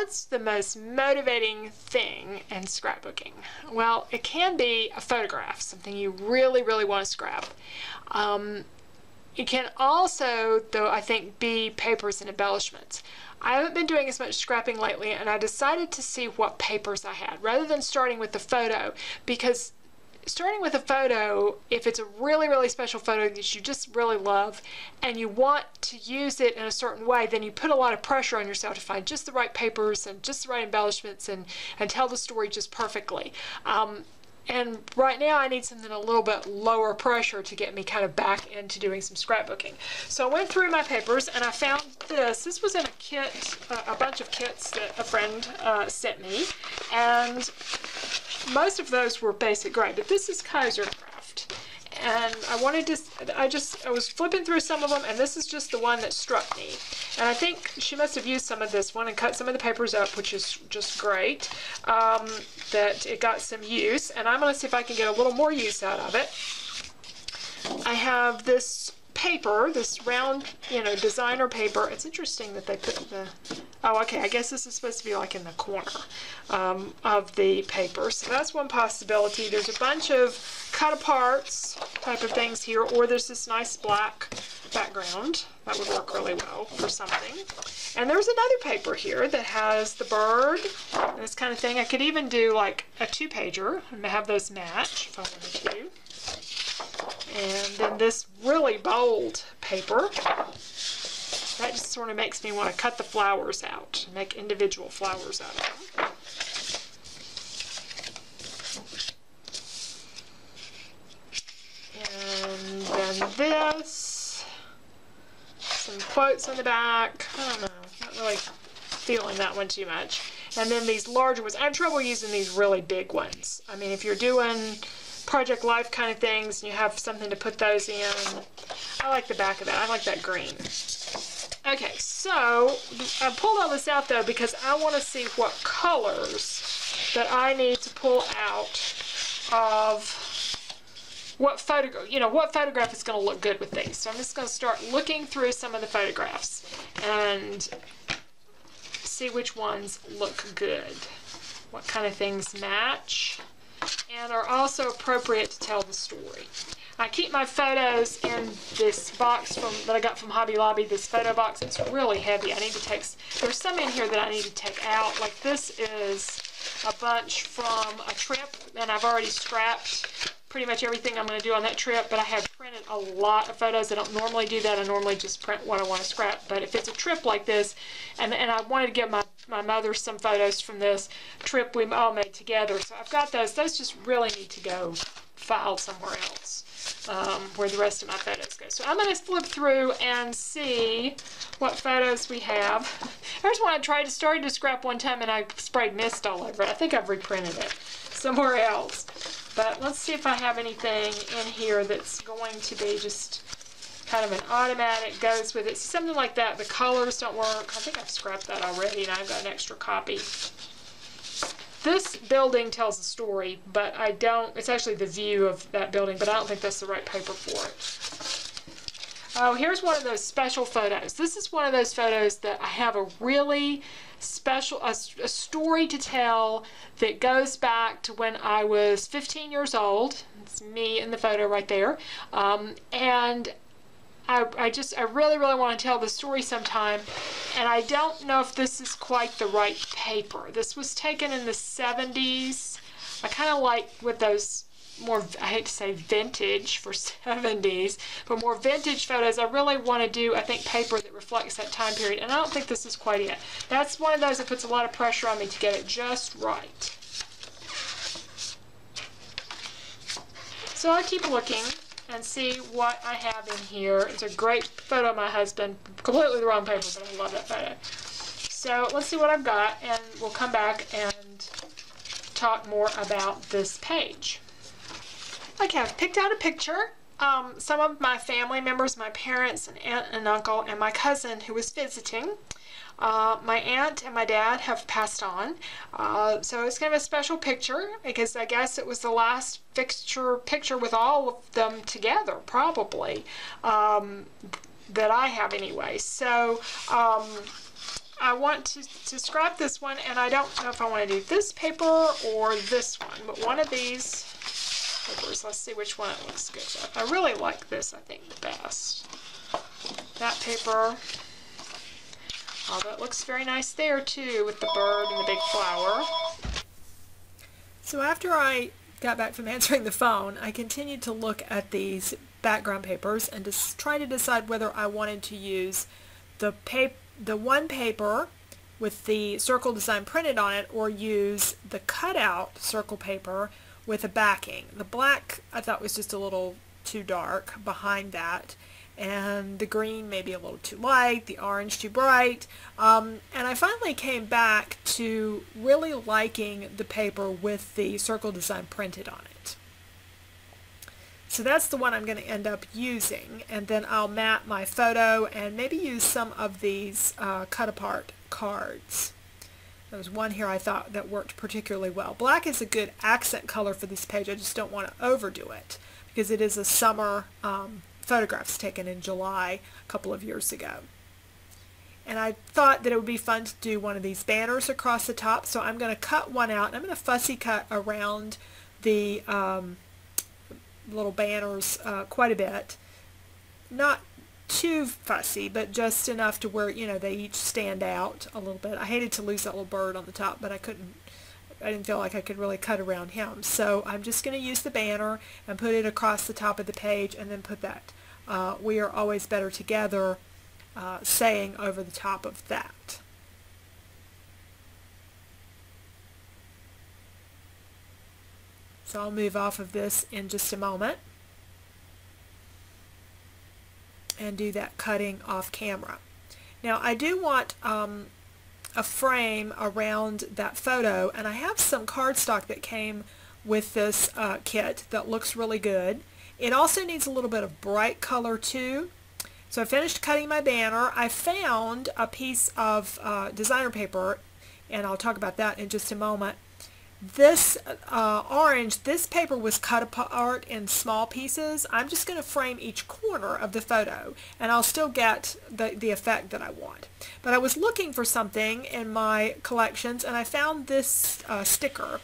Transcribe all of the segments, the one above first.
what's the most motivating thing in scrapbooking? Well, it can be a photograph, something you really, really want to scrap. It can also, though, I think, be papers and embellishments. I haven't been doing as much scrapping lately, and I decided to see what papers I had, rather than starting with the photo, because starting with a photo, if it's a really, really special photo that you just really love and you want to use it in a certain way, then you put a lot of pressure on yourself to find just the right papers and just the right embellishments and tell the story just perfectly. And right now I need something a little bit lower pressure to get me kind of back into doing some scrapbooking. So I went through my papers and I found this. This was in a kit, a bunch of kits that a friend sent me. And most of those were basic grade, but this is Kaiser Craft. And I wanted to, I was flipping through some of them, and this is just the one that struck me. And I think she must have used some of this one and cut some of the papers up, which is just great, that it got some use. And I'm going to see if I can get a little more use out of it. I have this paper, this round, designer paper. It's interesting that they put the, oh, okay, I guess this is supposed to be like in the corner of the paper. So that's one possibility. There's a bunch of cut aparts type of things here, or there's this nice black background. That would work really well for something. And there's another paper here that has the bird and this kind of thing. I could even do like a 2-pager and have those match if I wanted to. And then this really bold paper, that just sort of makes me want to cut the flowers out and make individual flowers out of them. And then this, some quotes on the back. I don't know, not really feeling that one too much. And then these larger ones. I have trouble using these really big ones. I mean, if you're doing Project Life kind of things and you have something to put those in, I like the back of that. I like that green. Okay, so I pulled all this out though because I want to see what colors that I need to pull out of what photograph is going to look good with these. So I'm just going to start looking through some of the photographs and see which ones look good, what kind of things match and are also appropriate to tell the story. I keep my photos in this box that I got from Hobby Lobby, this photo box. It's really heavy. I need to take, there's some in here that I need to take out. Like this is a bunch from a trip, and I've already scrapped pretty much everything I'm going to do on that trip, but I have printed a lot of photos. I don't normally do that. I normally just print what I want to scrap. But if it's a trip like this, and I wanted to give my mother some photos from this trip we all made together, so I've got those. Those just really need to go filed somewhere else, where the rest of my photos go. So I'm going to flip through and see what photos we have. There's one I started to scrap one time and I sprayed mist all over it. I think I've reprinted it somewhere else. But let's see if I have anything in here that's going to be just kind of an automatic, goes with it. Something like that. The colors don't work. I think I've scrapped that already and I've got an extra copy. This building tells a story, but I don't, it's actually the view of that building, but I don't think that's the right paper for it. Oh, here's one of those special photos. This is one of those photos that I have a really special, a story to tell that goes back to when I was 15 years old. It's me in the photo right there. And I really, really want to tell the story sometime, and I don't know if this is quite the right paper. This was taken in the 70s. I kind of like with those more, I hate to say vintage for 70s, but more vintage photos. I really want to do, I think, paper that reflects that time period, and I don't think this is quite it. That's one of those that puts a lot of pressure on me to get it just right. So I'll keep looking and see what I have in here. It's a great photo of my husband. Completely the wrong paper, but I love that photo. So let's see what I've got, and we'll come back and talk more about this page. Okay, I've picked out a picture. Some of my family members, my parents, and aunt and uncle, and my cousin who was visiting. My aunt and my dad have passed on, so it's kind of a special picture because I guess it was the last picture with all of them together, probably, that I have anyway. So I want to scrap this one, and I don't know if I want to do this paper or this one, but one of these papers. Let's see which one it looks good with. I really like this, I think, the best. That paper, although it looks very nice there too with the bird and the big flower. So after I got back from answering the phone, I continued to look at these background papers and just try to decide whether I wanted to use the one paper with the circle design printed on it, or use the cutout circle paper with a backing. The black I thought was just a little too dark behind that, and the green maybe a little too light, the orange too bright, and I finally came back to really liking the paper with the circle design printed on it. So that's the one I'm going to end up using, and then I'll mat my photo and maybe use some of these cut apart cards. There was one here I thought that worked particularly well. Black is a good accent color for this page. I just don't want to overdo it because it is a summer photographs taken in July a couple of years ago. And I thought that it would be fun to do one of these banners across the top, so I'm going to cut one out. I'm going to fussy cut around the little banners quite a bit. Not too fussy, but just enough to where, you know, they each stand out a little bit. I hated to lose that little bird on the top, but I didn't feel like I could really cut around him. So I'm just going to use the banner and put it across the top of the page, and then put that "We Are Always Better Together" saying over the top of that. So I'll move off of this in just a moment and do that cutting off camera. Now I do want a frame around that photo, and I have some cardstock that came with this kit that looks really good. It also needs a little bit of bright color too. So I finished cutting my banner. I found a piece of designer paper, and I'll talk about that in just a moment. This orange, this paper was cut apart in small pieces. I'm just going to frame each corner of the photo, and I'll still get the effect that I want. But I was looking for something in my collections, and I found this sticker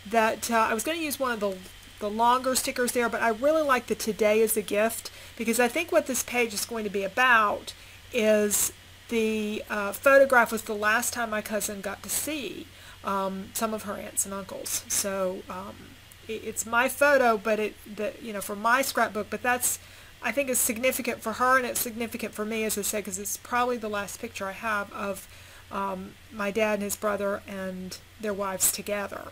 that I was going to use one of the longer stickers there, but I really like the "Today is a Gift," because I think what this page is going to be about is the photograph was the last time my cousin got to see some of her aunts and uncles. So it's my photo, but for my scrapbook, but that's, I think, is significant for her, and it's significant for me, as I said, because it's probably the last picture I have of my dad and his brother and their wives together.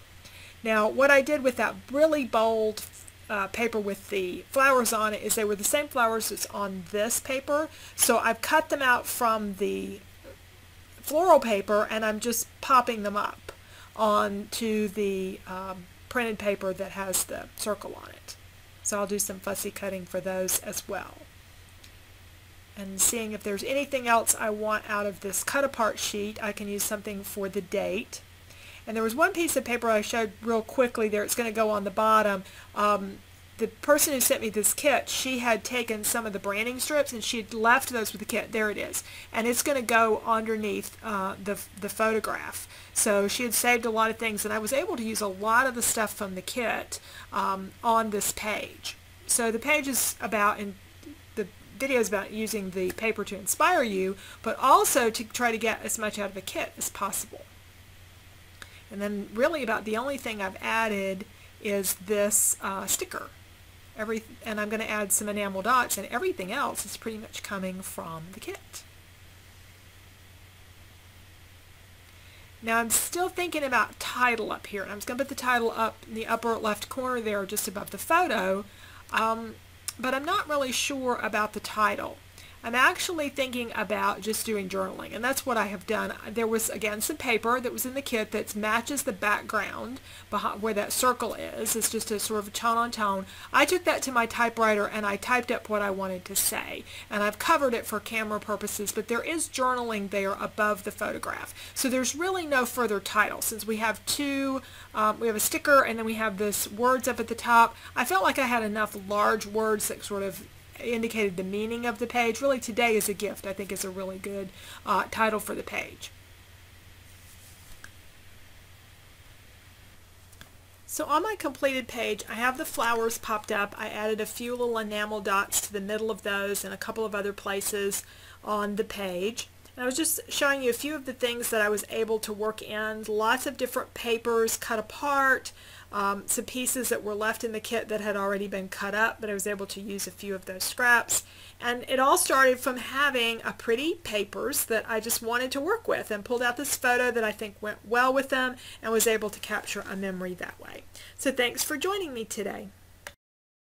Now, what I did with that really bold paper with the flowers on it is they were the same flowers that's on this paper, so I've cut them out from the floral paper, and I'm just popping them up onto the printed paper that has the circle on it. So I'll do some fussy cutting for those as well. And seeing if there's anything else I want out of this cut apart sheet, I can use something for the date. And there was one piece of paper I showed real quickly there. It's going to go on the bottom. The person who sent me this kit, she had taken some of the branding strips and she had left those with the kit. There it is. And it's going to go underneath the photograph. So she had saved a lot of things, and I was able to use a lot of the stuff from the kit on this page. So the page is about, and the video is about using the paper to inspire you, but also to try to get as much out of a kit as possible. And then really about the only thing I've added is this sticker. And I'm going to add some enamel dots, and everything else is pretty much coming from the kit. Now I'm still thinking about title up here, and I'm just going to put the title up in the upper left corner there just above the photo, but I'm not really sure about the title. I'm actually thinking about just doing journaling, and that's what I have done. There was, again, some paper that was in the kit that matches the background behind where that circle is. It's just a sort of tone on tone. I took that to my typewriter and I typed up what I wanted to say, and I've covered it for camera purposes, but there is journaling there above the photograph. So there's really no further title since we have we have a sticker and then we have this words up at the top. I felt like I had enough large words that sort of indicated the meaning of the page. Really, "Today is a Gift," I think, is a really good title for the page. So on my completed page, I have the flowers popped up. I added a few little enamel dots to the middle of those and a couple of other places on the page. And I was just showing you a few of the things that I was able to work in. Lots of different papers cut apart, some pieces that were left in the kit that had already been cut up, but I was able to use a few of those scraps. And it all started from having a pretty papers that I just wanted to work with, and pulled out this photo that I think went well with them and was able to capture a memory that way. So thanks for joining me today.